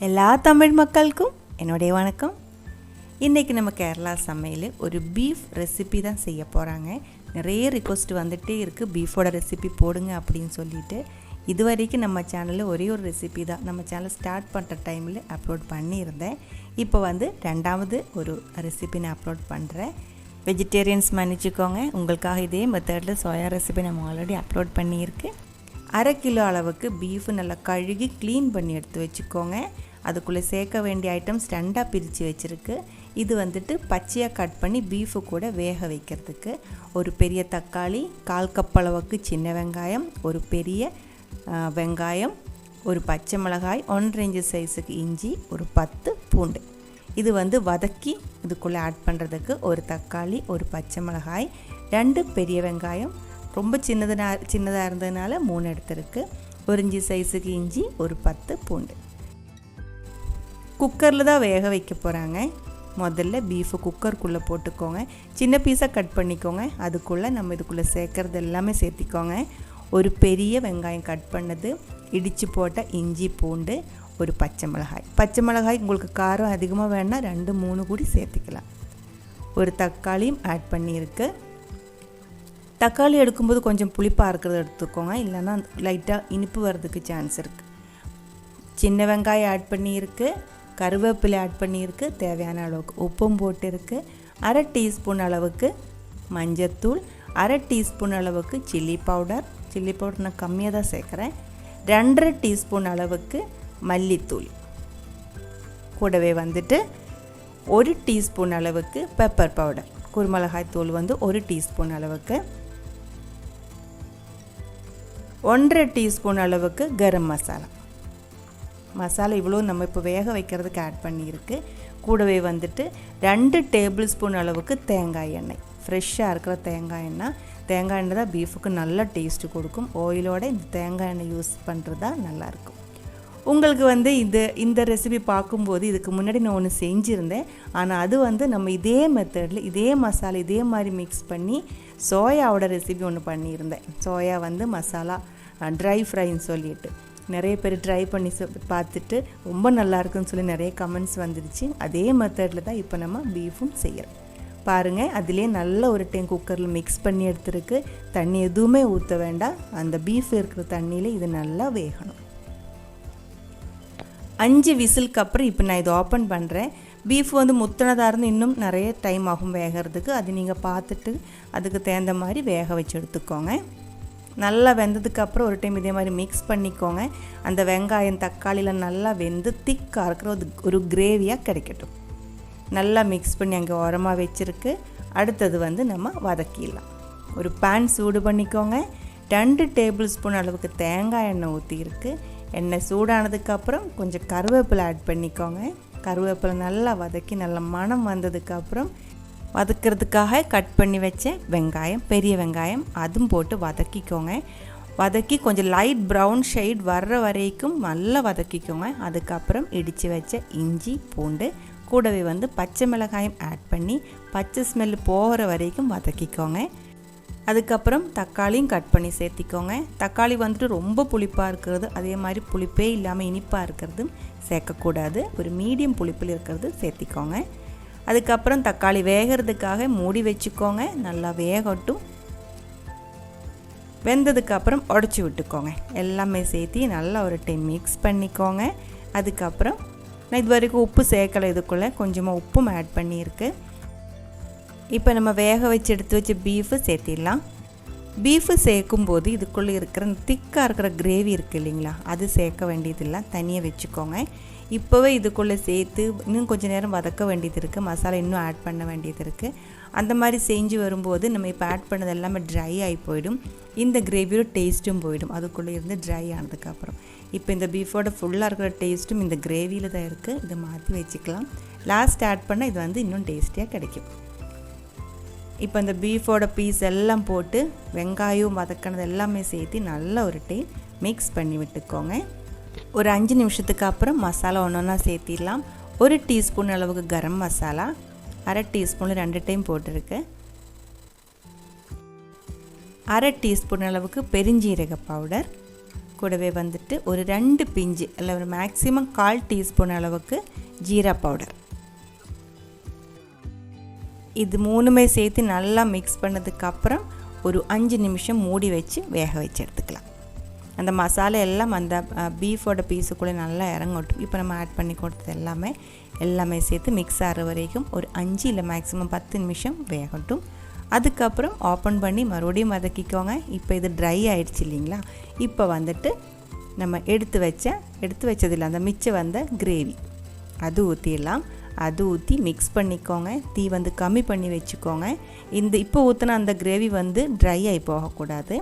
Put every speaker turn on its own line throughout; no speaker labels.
எல்லா தமிழ் மக்களுக்கும் என்னுடைய வணக்கம். இன்றைக்கி நம்ம கேரளா சமையல் ஒரு பீஃப் ரெசிபி தான் செய்ய போகிறாங்க. நிறைய ரிக்வஸ்ட் வந்துகிட்டே இருக்குது, பீஃபோட ரெசிபி போடுங்க அப்படின்னு சொல்லிட்டு. இது வரைக்கும் நம்ம சேனலில் ஒரே ஒரு ரெசிபி தான் நம்ம சேனல் ஸ்டார்ட் பண்ணுற டைமில் அப்லோட் பண்ணியிருந்தேன். இப்போ ரெண்டாவது ஒரு ரெசிபி நான் அப்லோட் பண்ணுறேன். வெஜிடேரியன்ஸ் மன்னிச்சுக்கோங்க, உங்களுக்காக இதே மெத்தடில் சோயா ரெசிபி நம்ம ஆல்ரெடி அப்லோட் பண்ணியிருக்கு. 1/2 கிலோ அளவுக்கு பீஃபு நல்லா கழுகி க்ளீன் பண்ணி எடுத்து வச்சுக்கோங்க. அதுக்குள்ளே சேர்க்க வேண்டிய ஐட்டம்ஸ் 2ஆக பிரித்து வச்சுருக்கு. இது பச்சையாக கட் பண்ணி பீஃபு கூட வேக வைக்கிறதுக்கு ஒரு பெரிய தக்காளி, 1/4 கப் அளவுக்கு சின்ன வெங்காயம், ஒரு பெரிய வெங்காயம், ஒரு பச்சை மிளகாய், 1.5 இன்ச்சு சைஸுக்கு இஞ்சி, ஒரு 10 பூண்டு. இது வதக்கி இதுக்குள்ளே ஆட் பண்ணுறதுக்கு ஒரு தக்காளி, ஒரு பச்சை மிளகாய், 2 பெரிய வெங்காயம், ரொம்ப சின்னதாக இருந்ததுனால 3 எடுத்துருக்கு, 1 இன்ச்சு சைஸுக்கு இஞ்சி, ஒரு 10 பூண்டு. குக்கரில் தான் வேக வைக்க போகிறாங்க. முதல்ல பீஃபு குக்கருக்குள்ளே போட்டுக்கோங்க. சின்ன பீஸாக கட் பண்ணிக்கோங்க. அதுக்குள்ளே நம்ம இதுக்குள்ளே சேர்க்குறது எல்லாமே சேர்த்திக்கோங்க. ஒரு பெரிய வெங்காயம் கட் பண்ணது, இடித்து போட்ட இஞ்சி பூண்டு, ஒரு பச்சை மிளகாய் உங்களுக்கு காரம் அதிகமாக வேணால் 2-3 கூடி சேர்த்துக்கலாம். ஒரு தக்காளியும் ஆட் பண்ணியிருக்கு. தக்காளி எடுக்கும்போது கொஞ்சம் புளிப்பாக இருக்கிறத எடுத்துக்கோங்க, இல்லைன்னா லைட்டாக இனிப்பு வர்றதுக்கு சான்ஸ் இருக்குது. சின்ன வெங்காயம் ஆட் பண்ணியிருக்கு, கருவேப்பிலை ஆட் பண்ணியிருக்கு, தேவையான அளவுக்கு உப்பும் போட்டிருக்கு, 1/2 டீஸ்பூன் அளவுக்கு மஞ்சத்தூள், 1/2 டீஸ்பூன் அளவுக்கு சில்லி பவுடர் நான் கம்மியாக தான் சேர்க்குறேன், 2.5 டீஸ்பூன் அளவுக்கு மல்லித்தூள், கூடவே 1 டீஸ்பூன் அளவுக்கு பெப்பர் பவுடர், குருமிளகாய் தூள் 1 டீஸ்பூன் அளவுக்கு, 1.5 டீஸ்பூன் அளவுக்கு கரம் மசாலா இவ்வளோ நம்ம இப்போ வேக வைக்கிறதுக்கு ஆட் பண்ணியிருக்கு. கூடவே 2 டேபிள் ஸ்பூன் அளவுக்கு தேங்காய் எண்ணெய், ஃப்ரெஷ்ஷாக இருக்கிற தேங்காய் எண்ணெய் தான் பீஃபுக்கு நல்ல டேஸ்ட்டு கொடுக்கும். ஆயிலோட இந்த தேங்காய் எண்ணெய் யூஸ் பண்ணுறது தான் நல்லாயிருக்கும். உங்களுக்கு இந்த ரெசிபி பார்க்கும்போது இதுக்கு முன்னாடி நான் ஒன்று செஞ்சுருந்தேன். ஆனால் அது நம்ம இதே மெத்தடில் இதே மசாலா இதே மாதிரி மிக்ஸ் பண்ணி சோயாவோட ரெசிபி ஒன்று பண்ணியிருந்தேன். சோயா மசாலா ட்ரை ஃப்ரைன்னு சொல்லிட்டு நிறைய பேர் ட்ரை பண்ணி பார்த்துட்டு ரொம்ப நல்லாயிருக்குன்னு சொல்லி நிறைய கமெண்ட்ஸ் வந்துடுச்சு. அதே மெத்தடில் தான் இப்போ நம்ம பீஃபும் செய்கிறோம். பாருங்கள், அதிலே நல்ல ஒரு டைம் குக்கரில் மிக்ஸ் பண்ணி எடுத்துருக்கு. தண்ணி எதுவுமே ஊற்ற வேண்டாம். அந்த பீஃப் இருக்கிற தண்ணியில் இது நல்லா வேகணும். 5 விசிலுக்கு அப்புறம் இப்போ நான் இதை ஓப்பன் பண்ணுறேன். பீஃப் முத்தினதாக இருந்து இன்னும் நிறைய டைம் ஆகும் வேகிறதுக்கு. அது நீங்கள் பார்த்துட்டு அதுக்கு தகுந்த மாதிரி வேக வச்சு எடுத்துக்கோங்க. நல்லா வெந்ததுக்கப்புறம் ஒரு டைம் இதே மாதிரி மிக்ஸ் பண்ணிக்கோங்க. அந்த வெங்காயம் தக்காளியில் நல்லா வெந்து திக்காக இருக்கிற ஒரு கிரேவியாக கிடைக்கட்டும். நல்லா மிக்ஸ் பண்ணி அங்கே ஓரமாக வச்சுருக்கு. அடுத்தது நம்ம வதக்கிடலாம். ஒரு பேன் சூடு பண்ணிக்கோங்க. 2 டேபிள் ஸ்பூன் அளவுக்கு தேங்காய் எண்ணெய் ஊற்றிருக்கு. எண்ணெய் சூடானதுக்கப்புறம் கொஞ்சம் கருவேப்பிலை ஆட் பண்ணிக்கோங்க. கருவேப்பிலை நல்லா வதக்கி நல்ல மணம் வந்ததுக்கப்புறம் வதக்கிறதுக்காக கட் பண்ணி வச்ச வெங்காயம், பெரிய வெங்காயம் அதுவும் போட்டு வதக்கிக்கோங்க. வதக்கி கொஞ்சம் லைட் ப்ரௌன் ஷேட் வர்ற வரைக்கும் நல்லா வதக்கிக்கோங்க. அதுக்கப்புறம் இடித்து வச்ச இஞ்சி பூண்டு கூடவே பச்சை மிளகாயம் ஆட் பண்ணி பச்சை ஸ்மெல் போகிற வரைக்கும் வதக்கிக்கோங்க. அதுக்கப்புறம் தக்காளியும் கட் பண்ணி சேர்த்திக்கோங்க. தக்காளி ரொம்ப புளிப்பாக இருக்கிறது, அதே மாதிரி புளிப்பே இல்லாமல் இனிப்பாக இருக்கிறது சேர்க்கக்கூடாது. ஒரு மீடியம் புளிப்பில் இருக்கிறது சேர்த்திக்கோங்க. அதுக்கப்புறம் தக்காளி வேகிறதுக்காக மூடி வச்சுக்கோங்க. நல்லா வேகட்டும். வெந்ததுக்கப்புறம் உடச்சி விட்டுக்கோங்க. எல்லாமே சேர்த்து நல்லா ஒரு டைம் மிக்ஸ் பண்ணிக்கோங்க. அதுக்கப்புறம் நான் இது வரைக்கும் உப்பு சேர்க்கலை, இதுக்குள்ளே கொஞ்சமாக உப்பும் ஆட் பண்ணியிருக்கு. இப்போ நம்ம வேக வச்சு எடுத்து வச்ச பீஃபு சேர்த்திடலாம். பீஃபு சேர்க்கும்போது இதுக்குள்ளே இருக்கிற திக்காக இருக்கிற கிரேவி இருக்குது இல்லைங்களா, அது சேர்க்க வேண்டியதில்லை, தனியாக வச்சுக்கோங்க. இப்போவே இதுக்குள்ளே சேர்த்து இன்னும் கொஞ்சம் நேரம் வதக்க வேண்டியது இருக்குது. மசாலா இன்னும் ஆட் பண்ண வேண்டியது இருக்குது. அந்த மாதிரி செஞ்சு வரும்போது நம்ம இப்போ ஆட் பண்ணது எல்லாமே ட்ரை ஆகி போயிடும். இந்த கிரேவியோட டேஸ்ட்டும் போயிடும் அதுக்குள்ளே இருந்து ட்ரை ஆனதுக்கப்புறம். இப்போ இந்த பீஃபோட ஃபுல்லாக இருக்கிற டேஸ்ட்டும் இந்த கிரேவியில் தான் இருக்குது. இதை மாற்றி வச்சுக்கலாம். லாஸ்ட் ஆட் பண்ணால் இது இன்னும் டேஸ்டியாக கிடைக்கும். இப்போ இந்த பீஃபோட பீஸ் எல்லாம் போட்டு வெங்காயம் வதக்கினது எல்லாமே சேர்த்து நல்லா ஒரு டைம் மிக்ஸ் பண்ணி விட்டுக்கோங்க. ஒரு 5 நிமிஷத்துக்கு அப்புறம் மசாலா ஒன்றா சேர்த்திடலாம். 1 டீஸ்பூன் அளவுக்கு கரம் மசாலா, 1/2 டீஸ்பூனில் 2 டைம் போட்டிருக்கு, 1/2 டீஸ்பூன் அளவுக்கு பெருஞ்சீரக பவுடர், கூடவே வந்துட்டு ஒரு 2 பிஞ்சு இல்லை ஒரு மேக்ஸிமம் 1/4 டீஸ்பூன் அளவுக்கு ஜீரா பவுடர். இது மூணுமே சேர்த்து நல்லா மிக்ஸ் பண்ணதுக்கப்புறம் ஒரு 5 நிமிஷம் மூடி வச்சு வேக வச்சு எடுத்துக்கலாம். அந்த மசாலா எல்லாம் அந்த பீஃபோட பீஸுக்குள்ளே நல்லா இறங்கட்டும். இப்போ நம்ம ஆட் பண்ணி கொடுத்தது எல்லாமே சேர்த்து மிக்ஸ் ஆகிற வரைக்கும் ஒரு 5 இல்லை மேக்ஸிமம் 10 நிமிஷம் வேகட்டும். அதுக்கப்புறம் ஓப்பன் பண்ணி மறுபடியும் வதக்கிக்கோங்க. இப்போ இது ட்ரை ஆகிடுச்சு இல்லைங்களா? இப்போ வந்துட்டு நம்ம எடுத்து வச்சதில்லை அந்த மிச்சம் வந்த கிரேவி அது ஊற்றிடலாம். அது ஊற்றி மிக்ஸ் பண்ணிக்கோங்க. தீ வந்து கம்மி பண்ணி வச்சுக்கோங்க. இப்போ ஊற்றின அந்த கிரேவி வந்து ட்ரை ஆகி போகக்கூடாது.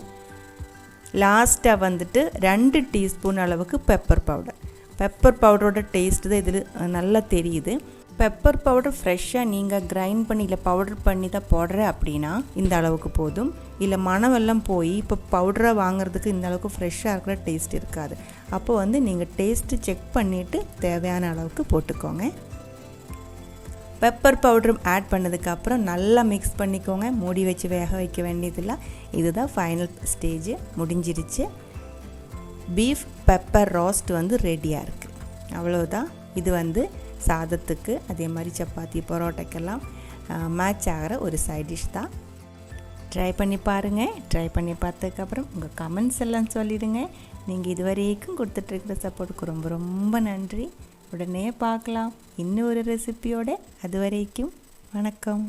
லாஸ்ட்டாக வந்துட்டு 2 டீஸ்பூன் அளவுக்கு பெப்பர் பவுடரோட டேஸ்ட்டு தான் இதில் நல்லா தெரியுது. பெப்பர் பவுடர் ஃப்ரெஷ்ஷாக நீங்கள் கிரைண்ட் பண்ணி இல்லை பவுடர் பண்ணி தான் போடுறேன் அப்படின்னா இந்த அளவுக்கு போதும். இல்லை மணமெல்லாம் போய் இப்போ பவுடராக வாங்குறதுக்கு இந்த அளவுக்கு ஃப்ரெஷ்ஷாக இருக்கிற டேஸ்ட் இருக்காது. அப்போ வந்து நீங்கள் டேஸ்ட்டு செக் பண்ணிவிட்டு தேவையான அளவுக்கு போட்டுக்கோங்க. பெப்பர் பவுடரும் ஆட் பண்ணதுக்கப்புறம் நல்லா மிக்ஸ் பண்ணிக்கோங்க. மூடி வச்சு வேக வைக்க வேண்டியதில்லை. இதுதான் ஃபைனல் ஸ்டேஜ், முடிஞ்சிருச்சு. பீஃப் பெப்பர் ரோஸ்ட் வந்து ரெடியாக இருக்குது. அவ்வளோதான். இது வந்து சாதத்துக்கு அதே மாதிரி சப்பாத்தி பரோட்டாக்கெல்லாம் மேட்ச் ஆகிற ஒரு சைட் டிஷ் தான். ட்ரை பண்ணி பாருங்கள். ட்ரை பண்ணி பார்த்ததுக்கப்புறம் உங்கள் கமெண்ட்ஸ் எல்லாம் சொல்லிவிடுங்க. நீங்கள் இது வரைக்கும் கொடுத்துட்ருக்கிற சப்போர்ட்டுக்கு ரொம்ப ரொம்ப நன்றி. உடனே பார்க்கலாம் இன்னொரு ரெசிபியோட. அது வரைக்கும் வணக்கம்.